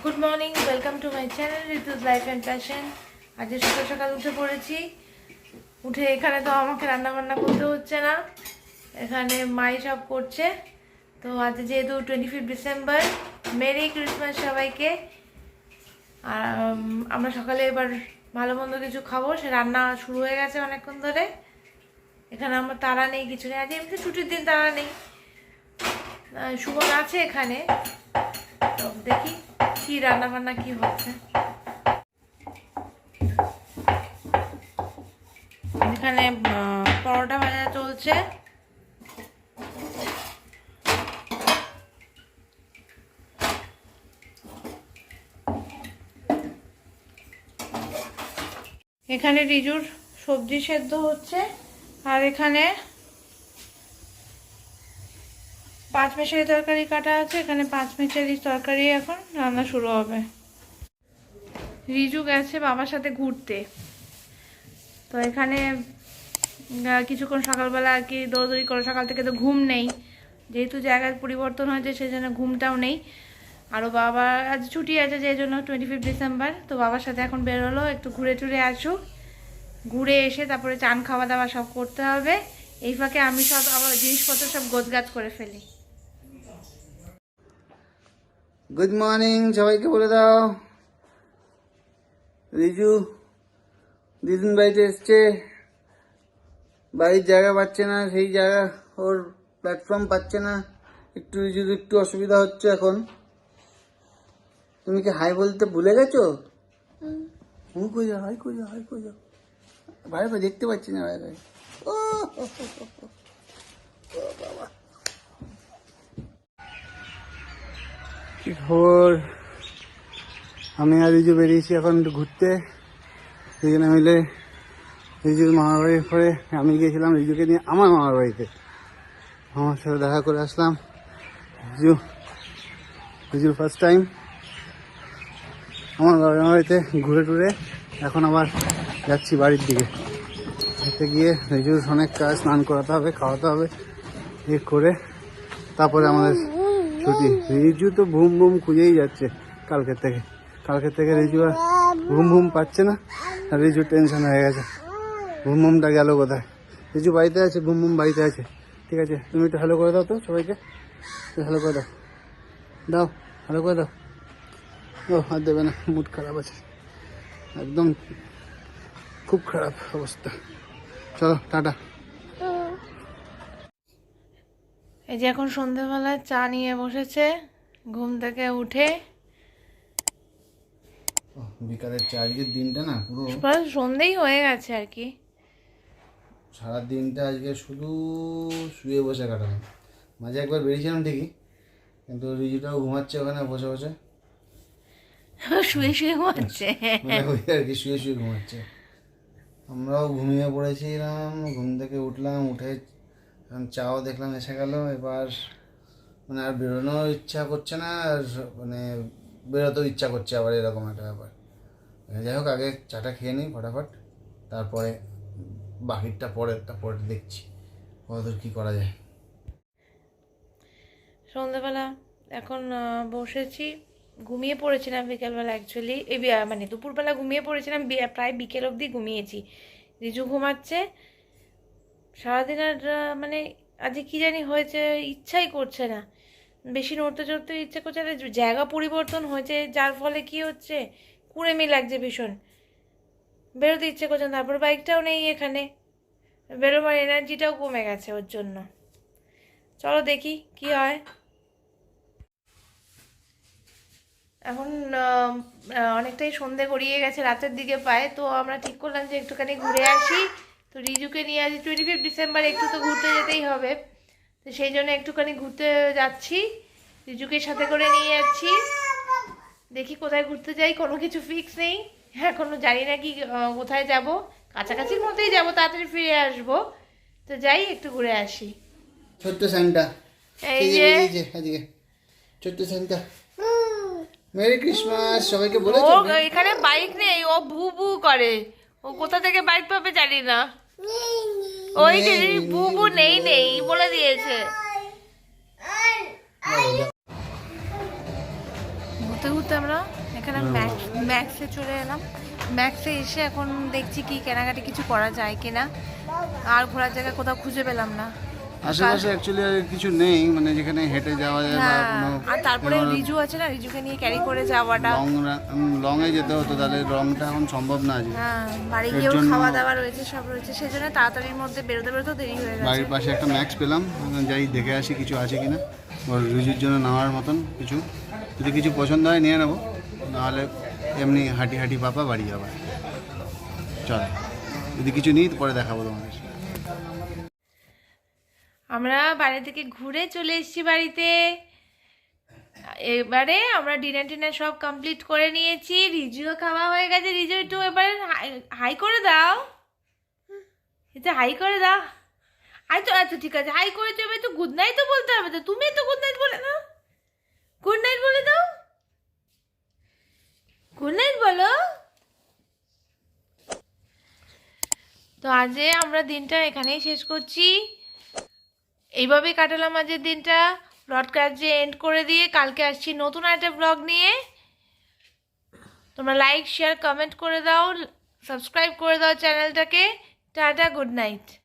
Good morning, welcome to my channel Ritu's life and passion. আজকে সকাল সকাল উঠে পড়েছি। উঠে এখানে তো আমাকে রান্না বান্না করতে হচ্ছে না, এখানে মাই সব করছে। তো আজ যেহেতু 25 ডিসেম্বর, মেরি ক্রিসমাস সবাইকে। আর আমরা সকালে এবার ভালো মন্দ কিছু খাবো, সে রান্না শুরু হয়ে গেছে অনেকক্ষণ ধরে। এখানে আমার তাড়া নেই, কিছু নেই, আজ এমনি ছুটির দিন, তাড়া নেই। সুমন আছে এখানে, তো দেখি কি রান্না বান্না কি হচ্ছে। এখানে পরোটা ভাজা চলছে। এখানে রিজুর সবজি সেদ্ধ হচ্ছে, আর এখানে পাঁচমিশালি তরকারি কাটা আছে। এখানে পাঁচমিশালি তরকারি এখন রান্না শুরু হবে। রিজু গেছে বাবার সাথে ঘুরতে, তো এখানে কিছুক্ষণ সকালবেলা আর কি দৌড়দৌড়ি করে, সকাল থেকে তো ঘুম নেই, যেহেতু জায়গার পরিবর্তন হয়েছে সেই জন্য ঘুমটাও নেই। আরও বাবা আজ ছুটি আছে, যে জন্য 25 ডিসেম্বর। তো বাবার সাথে এখন বেরোলো, একটু ঘুরে টুরে আসুক, ঘুরে এসে তারপরে চান খাওয়া দাওয়া সব করতে হবে। এই ফাঁকে আমি সব আবার জিনিসপত্র সব গোছগাছ করে ফেলি। গুড মর্নিং সবাইকে বলে দাও। রিজু দিদিন বাড়িতে এসছে, বাড়ির জায়গা পাচ্ছে না, সেই জায়গা ওর প্ল্যাটফর্ম পাচ্ছে না, একটু রিজুর একটু অসুবিধা হচ্ছে এখন। তুমি কি হাই বলতে ভুলে গেছো? হুম, কই যাও, হাই কই যাও, হাই কই যাও। বাইরে বাইরে দেখতে পাচ্ছি না, বাইরে বাইরে। ও বাবা, কি খবর? আমি আর রিজু বেরিয়েছি এখন একটু ঘুরতে, দুজনে মিলে। রিজুর মামার বাড়ির পরে আমি গিয়েছিলাম রিজুকে নিয়ে আমার মামার বাড়িতে, আমার সাথে দেখা করে আসলাম। রিজুর ফার্স্ট টাইম আমার বাবার বাড়িতে ঘুরে টুরে এখন আবার যাচ্ছি বাড়ির দিকে। এতে গিয়ে রিজুর অনেক কাজ, স্নান করাতে হবে, খাওয়াতে হবে, এ করে তারপরে আমাদের ছুটি। রিজু তো ভুম ভুম খুঁজেই যাচ্ছে কালকের থেকে রিজু আর ঘুম ঘুম পাচ্ছে না, আর রিজু টেনশন হয়ে গেছে, ঘুম ঘুমটা গেল কোথায়। রিজু বাড়িতে আছে, ঘুম ঘুম বাড়িতে আছে। ঠিক আছে, তুমি একটু হ্যালো করে দাও তো সবাইকে, একটু হ্যালো করে দাও, দাও হ্যালো করে দাও। ও আর দেবে না, মুড খারাপ আছে একদম, খুব খারাপ অবস্থা। চলো টাটা। এই যে এখন সন্ধ্যেবেলায় চা নিয়ে বসেছে ঘুম থেকে উঠে। বিকালের চা, আজকের দিনটা না পুরো সন্ধেই হয়ে গেছে আর কি। সারা দিনটা আজকে শুধু শুয়ে বসে কাটানো। মাঝে একবার বেরিয়েছিলাম ঠিকই, কিন্তু রিজুটাও ঘুমাচ্ছে ওখানে বসে বসে, শুয়ে শুয়ে ঘুমাচ্ছে। মানে ওই আর কি, শুয়ে শুয়ে ঘুমাচ্ছে। আমরাও ঘুমিয়ে পড়েছিলাম, ঘুম থেকে উঠলাম, উঠে চাও দেখলাম এসে গেল। এবার মানে আর বেরোনোর ইচ্ছা করছে না, আর মানে বেরোতেও ইচ্ছা করছে আবার, এরকম একটা ব্যাপার। যাই হোক, আগে চাটা খেয়ে নিই ফটাফট, তারপরে বাকিটা পরে দেখছি কতদূর কী করা যায়। সন্ধ্যেবেলা এখন বসেছি, ঘুমিয়ে পড়েছিলাম বিকেলবেলা অ্যাকচুয়ালি, এই মানে দুপুরবেলা ঘুমিয়ে পড়েছিলাম, প্রায় বিকেল অবধি ঘুমিয়েছি। রিজু ঘুমাচ্ছে সারাদিন। আর মানে আজকে কী জানি হয়েছে, ইচ্ছাই করছে না, বেশি নড়তে চড়তে ইচ্ছে করছে না। জায়গা পরিবর্তন হয়েছে, যার ফলে কি হচ্ছে, কুড়েমি লাগছে ভীষণ, বেরোতে ইচ্ছে করছে না। তারপর বাইকটাও নেই এখানে, বেরোবার এনার্জিটাও কমে গেছে ওর জন্য। চলো দেখি কি হয়। এখন অনেকটাই সন্ধে গড়িয়ে গেছে, রাতের দিকে পায়। তো আমরা ঠিক করলাম যে একটুখানি ঘুরে আসি। তো রিজুকে নিয়ে আজ 25 ডিসেম্বর, একটু তো ঘুরতে যেতেই হবে। তো সেই জন্য একটুখানি ঘুরতে যাচ্ছি, রিজুকে সাথে করে নিয়ে যাচ্ছি। দেখি কোথায় ঘুরতে যাই, কোনো কিছু ফিক্স নেই এখনো, জানি না কি কোথায় যাব। কাছাকাছির মধ্যেই যাব, তাড়াতাড়ি ফিরে আসবো। তো যাই, একটু ঘুরে আসি। ছোট্ট স্যান্টা, এই যে এদিকে ছোট্ট স্যান্টা, মেরি ক্রিসমাস সবাইকে ও, বলেছো? এখানে বাইক নেই, ও ভু ভু করে, ও কোথা থেকে বাইক পাবে জানি না। ওই যে ভু ভু নেই নেই বলে দিয়েছে। ঘুরতে ঘুরতে আমরা এখানে ম্যাক্সে চলে এলাম। ম্যাক্সে এসে এখন দেখছি কি কেনাকাটি কিছু করা যায় কিনা, আর ঘোরার জায়গা কোথাও খুঁজে পেলাম না। আশেপাশে অ্যাকচুয়ালি কিছু নেই, মানে যেখানে হেঁটে যাওয়া যায় বা হ্যাঁ, কোনো আর তারপরে রিজু আছে না, রিজুকে নিয়ে ক্যারি করে যাওয়াটা। লংয়ে যেতে হতো, তাহলে লংটা এখন সম্ভব না আজকে। হ্যাঁ, বাড়ি এর গিয়েও জন্য খাওয়া দাওয়া রয়েছে, সব রয়েছে, সেই জন্য তাড়াতাড়ির মধ্যে বেরোতে বেরোতে দেরি হয়ে গেছে। বাড়ির পাশে একটা ম্যাক্স পেলাম, যাই দেখে আসি কিছু আছে কিনা, ওর রিজুর জন্য নেওয়ার মতন কিছু। যদি কিছু পছন্দ হয় নিয়ে নেবো, নাহলে এমনি হাঁটি হাঁটি পাপা বাড়ি যাবে। চল, যদি কিছু নিই পরে দেখাবো তোমাদের। আমরা বাইরে থেকে ঘুরে চলে এসেছি বাড়িতে। এবারে আমরা ডিনার টিনার সব কমপ্লিট করে নিয়েছি, রিজুও খাওয়া হয়ে গেছে। রিজু একটু এবারে হাই করে দাও, এটা হাই করে দাও। আচ্ছা আচ্ছা ঠিক আছে, হাই করে তো এবার তো গুড নাইট তো বলতে হবে, তো তুমি তো গুড নাইট বলে দাও, গুড নাইট বলে দাও, গুড নাইট বলো। তো আজকে আমরা দিনটা এখানেই শেষ করছি। এইভাবেই কাটালাম আজকের দিনটা। ব্রডকাস্ট এন্ড করে দিয়ে কালকে আসছি নতুন একটা ব্লগ নিয়ে। তোমরা লাইক শেয়ার কমেন্ট করে দাও, সাবস্ক্রাইব করে দাও চ্যানেলটাকে। Tata, good night.